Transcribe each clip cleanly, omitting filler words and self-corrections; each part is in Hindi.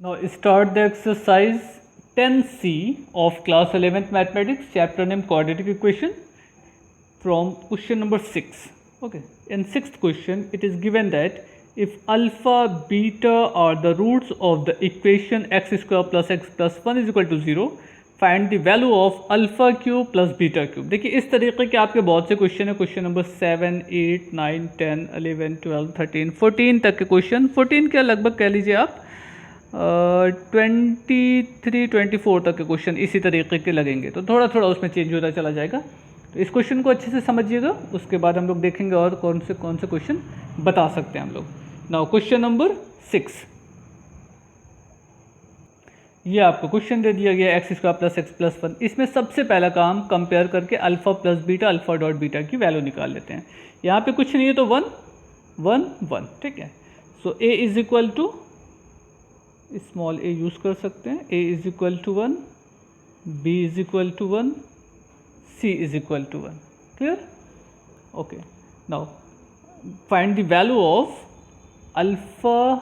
Now start the exercise 10C of class 11th mathematics, chapter name quadratic equation, from question number 6. Okay, in sixth question it is given that if alpha, beta are the roots of the equation x square plus x plus 1 is equal to 0, find the value of alpha cube plus beta cube. देखिए इस तरीके के आपके बहुत से क्वेश्चन है, क्वेश्चन नंबर 7, 8, 9, 10, 11, 12, 13, 14 तक के क्वेश्चन, 14 के लगभग कह लीजिए आप 23, 24 तक के क्वेश्चन इसी तरीके के लगेंगे। तो थोड़ा थोड़ा उसमें चेंज होता चला जाएगा। तो इस क्वेश्चन को अच्छे से समझिएगा, उसके बाद हम लोग देखेंगे और कौन से क्वेश्चन बता सकते हैं हम लोग। नाउ क्वेश्चन नंबर 6, ये आपको क्वेश्चन दे दिया गया x square plus x plus 1। इसमें सबसे पहला काम कंपेयर करके alpha plus beta, alpha dot beta की वैल्यू निकाल लेते हैं। यहाँ पे कुछ नहीं है तो 1 1 1, ठीक है। So A is equal to, small A use कर सकते हैं, A is equal to 1, B is equal to 1, C is equal to 1। Clear? Okay, now find the value of alpha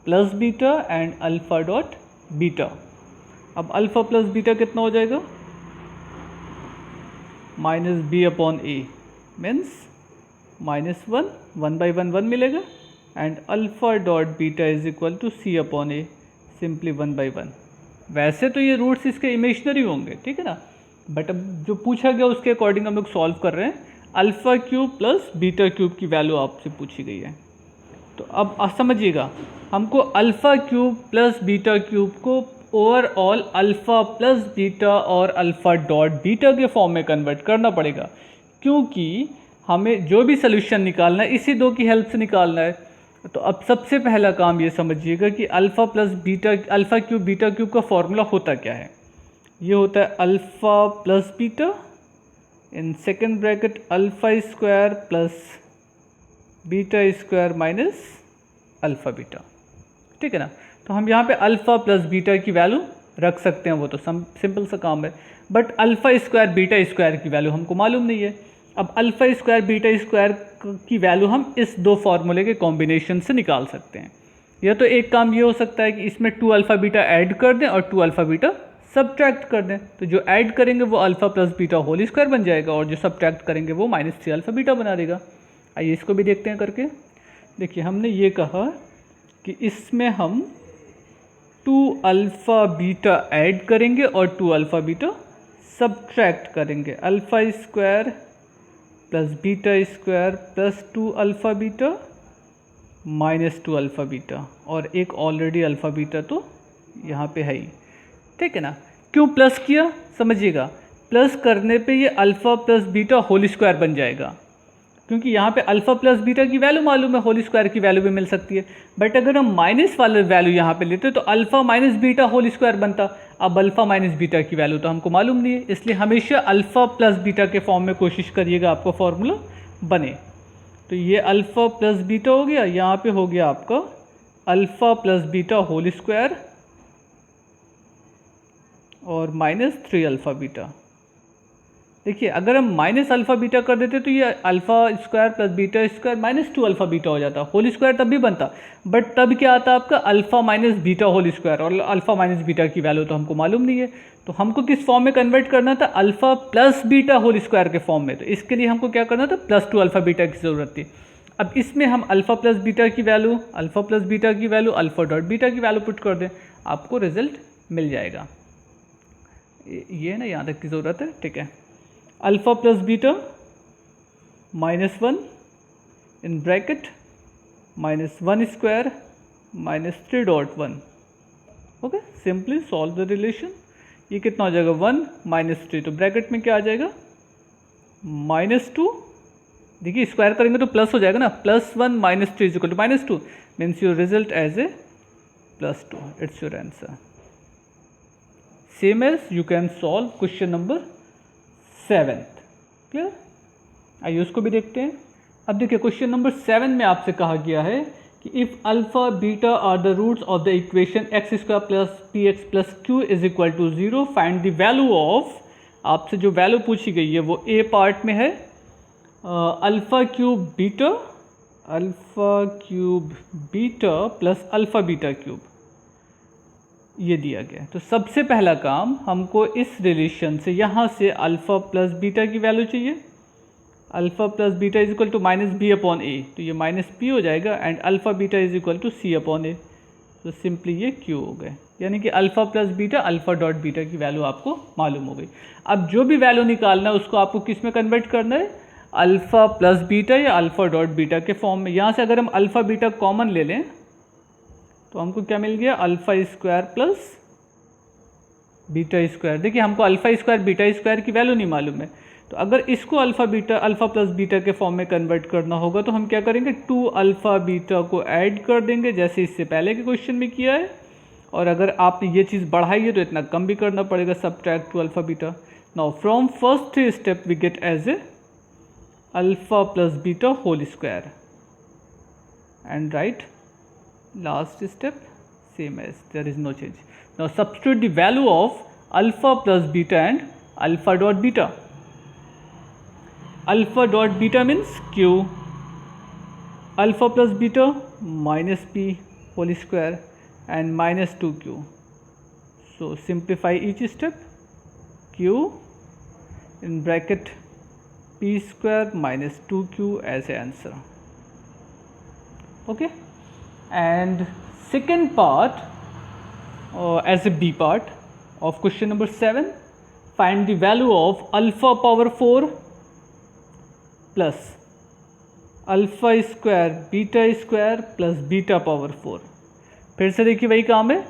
plus beta and alpha dot beta. अब अल्फा प्लस बीटा कितना हो जाएगा? Minus B upon A means minus 1, 1 by 1 1 मिलेगा, and alpha dot beta is equal to C upon a, simply 1 by 1। वैसे तो ये रूट्स इसके इमेजनरी होंगे, ठीक है ना, बट अब जो पूछा गया उसके अकॉर्डिंग हम लोग सॉल्व कर रहे हैं। Alpha cube plus beta cube की वैल्यू आपसे पूछी गई है। तो अब समझिएगा, हमको alpha cube plus beta cube को ओवरऑल अल्फ़ा प्लस बीटा और अल्फ़ा डॉट बीटा के फॉर्म में कन्वर्ट करना पड़ेगा, क्योंकि हमें जो भी सोल्यूशन निकालना है इसी दो की हेल्प से निकालना है। तो अब सबसे पहला काम ये समझिएगा कि alpha plus beta, alpha cube beta cube का फॉर्मूला होता क्या है। ये होता है alpha plus beta in second bracket alpha square plus beta square minus alpha beta, ठीक है ना। तो हम यहाँ पे अल्फ़ा प्लस बीटा की वैल्यू रख सकते हैं, वो तो सिंपल सा काम है। But alpha square beta square की वैल्यू हमको मालूम नहीं है। अब अल्फ़ा स्क्वायर बीटा स्क्वायर की वैल्यू हम इस दो फार्मूले के कॉम्बिनेशन से निकाल सकते हैं। या तो एक काम ये हो सकता है कि इसमें 2 अल्फ़ा बीटा ऐड कर दें और 2 अल्फ़ा बीटा सब्ट्रैक्ट कर दें। तो जो ऐड करेंगे वो alpha plus beta whole square बन जाएगा, और जो सब्ट्रैक्ट करेंगे वो -3 अल्फ़ा बीटा बना देगा। आइए इसको भी देखते हैं करके। देखिए हमने ये कहा कि इसमें हम 2 अल्फ़ा बीटा ऐड करेंगे और 2 अल्फ़ा बीटा सब्ट्रैक्ट करेंगे। Alpha square plus beta square plus 2 alpha beta minus 2 alpha beta, और एक ऑलरेडी अल्फ़ा बीटा तो यहाँ पे है ही, ठीक है ना। क्यों प्लस किया समझिएगा, प्लस करने पे ये alpha plus beta whole square बन जाएगा, क्योंकि यहाँ पे अल्फ़ा प्लस बीटा की वैल्यू मालूम है, होल स्क्वायर की वैल्यू भी मिल सकती है। बट अगर हम माइनस वाला वैल्यू यहाँ पे लेते तो alpha minus beta whole square बनता। अब अल्फ़ा माइनस बीटा की वैल्यू तो हमको मालूम नहीं है, इसलिए हमेशा अल्फ़ा प्लस बीटा के फॉर्म में कोशिश करिएगा आपका फॉर्मूला बने। तो ये अल्फ़ा प्लस बीटा हो गया, यहाँ पे हो गया आपका alpha plus beta whole square और -3 अल्फ़ा बीटा। देखिए अगर हम माइनस अल्फ़ा बीटा कर देते तो ये alpha square plus beta square -2 alpha beta हो जाता, होल स्क्वायर तब भी बनता। बट तब क्या आता आपका alpha minus beta whole square, और अल्फ़ा माइनस बीटा की वैल्यू तो हमको मालूम नहीं है। तो हमको किस फॉर्म में कन्वर्ट करना था? Alpha plus beta whole square के फॉर्म में। तो इसके लिए हमको क्या करना था? +2 अल्फ़ा बीटा की ज़रूरत थी। अब इसमें हम अल्फ़ा प्लस बीटा की वैल्यू, अल्फ़ा प्लस बीटा की वैल्यू, अल्फ़ा डॉट बीटा की वैल्यू पुट कर दें, आपको रिजल्ट मिल जाएगा। ये ना यहाँ तक की ज़रूरत है, ठीक है। Alpha plus beta -1 in bracket -1 square -3 dot 1। Okay, simply solve the relation. ये कितना हो जाएगा? 1 -3, तो ब्रैकेट में क्या आ जाएगा? -2। देखिए स्क्वायर करेंगे तो प्लस हो जाएगा ना, +1 -3 is equal to -2, means your result as a +2। It's your answer. Same as you can solve question number 7th। Clear? आइए उसको भी देखते हैं। अब देखिए क्वेश्चन नंबर 7 में आपसे कहा गया है कि if alpha beta are the roots of the equation x square plus p x plus q is equal to 0, find the value of. आपसे जो वैल्यू पूछी गई है वो ए पार्ट में है alpha cube beta plus alpha beta cube. ये दिया गया है। तो सबसे पहला काम हमको इस रिलेशन से यहाँ से अल्फ़ा प्लस बीटा की वैल्यू चाहिए। Alpha plus beta is equal to minus B upon A, तो ये माइनस पी हो जाएगा, and alpha beta is equal to C upon A, तो सिंपली ये क्यू हो गए। यानी कि alpha plus beta, alpha dot beta की वैल्यू आपको मालूम हो गई। अब जो भी वैल्यू निकालना है उसको आपको किस में कन्वर्ट करना है, अल्फ़ा प्लस बीटा या अल्फ़ा डॉट बीटा के फॉर्म में। यहाँ से अगर हम अल्फ़ा बीटा कॉमन ले लें तो हमको क्या मिल गया, alpha square plus beta square. देखिए हमको अल्फ़ा स्क्वायर बीटा स्क्वायर की वैल्यू नहीं मालूम है, तो अगर इसको अल्फ़ा प्लस बीटा के फॉर्म में कन्वर्ट करना होगा तो हम क्या करेंगे, 2 अल्फ़ा बीटा को ऐड कर देंगे जैसे इससे पहले के क्वेश्चन में किया है। और अगर आपने ये चीज़ बढ़ाई है तो इतना कम भी करना पड़ेगा, subtract 2 alpha beta. Now from first step we get as a alpha plus beta whole square, and right last step same as, there is no change. Now substitute the value of alpha plus beta and alpha dot beta. Alpha dot beta means q, alpha plus beta minus p whole square and minus 2q. So simplify each step, q in bracket p square minus 2q as a answer. Okay. And second part as a B part of question number 7, find the value of alpha power 4 plus alpha square beta square plus beta power 4। फिर से देखिए वही काम है।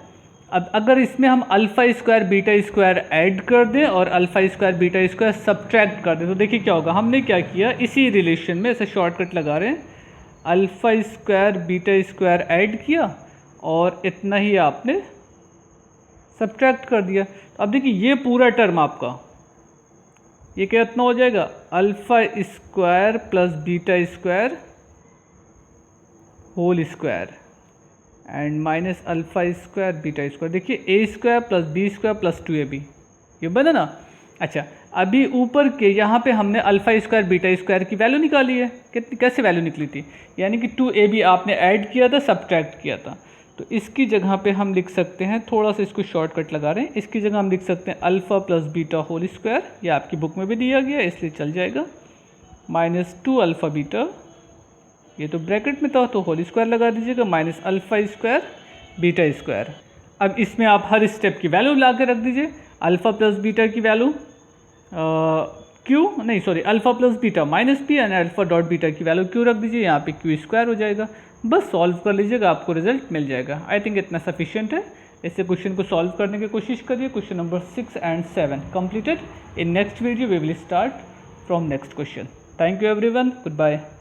अब अगर इसमें हम alpha square beta square add कर दें और alpha square beta square subtract कर दें तो देखिए क्या होगा। हमने क्या किया, इसी रिलेशन में ऐसे शॉर्टकट लगा रहे हैं, alpha square beta square add किया और इतना ही आपने सब्ट्रैक्ट कर दिया। तो अब देखिए ये पूरा टर्म आपका ये कितना हो जाएगा, alpha square plus beta square whole square and minus alpha square beta square. देखिए A square plus B square plus 2ab, ये बना ना। अच्छा अभी ऊपर के यहाँ पे हमने अल्फ़ा स्क्वायर बीटा स्क्वायर की वैल्यू निकाली है। कितनी, कैसे वैल्यू निकली थी, यानी कि 2ab आपने ऐड किया था, सब्ट्रैक्ट किया था। तो इसकी जगह पे हम लिख सकते हैं, थोड़ा सा इसको शॉर्टकट लगा रहे हैं, इसकी जगह हम लिख सकते हैं alpha plus beta whole square, ये आपकी बुक में भी दिया गया इसलिए चल जाएगा, माइनस 2 अल्फ़ा बीटा, ये तो ब्रैकेट में था तो होल स्क्वायर लगा दीजिएगा, minus alpha square beta square. अब इसमें आप हर स्टेप की वैल्यू ला के रख दीजिए। अल्फ़ा प्लस बीटा की value alpha plus beta minus P and alpha dot beta की वैल्यू क्यू रख दीजिए, यहाँ पे क्यू स्क्वायर हो जाएगा। बस सॉल्व कर लीजिएगा, आपको रिजल्ट मिल जाएगा। आई थिंक इतना सफिशिएंट है। इससे क्वेश्चन को सॉल्व करने की कोशिश करिए। Question number 6 and 7 completed. In next video we will start from next question. Thank you everyone. Goodbye.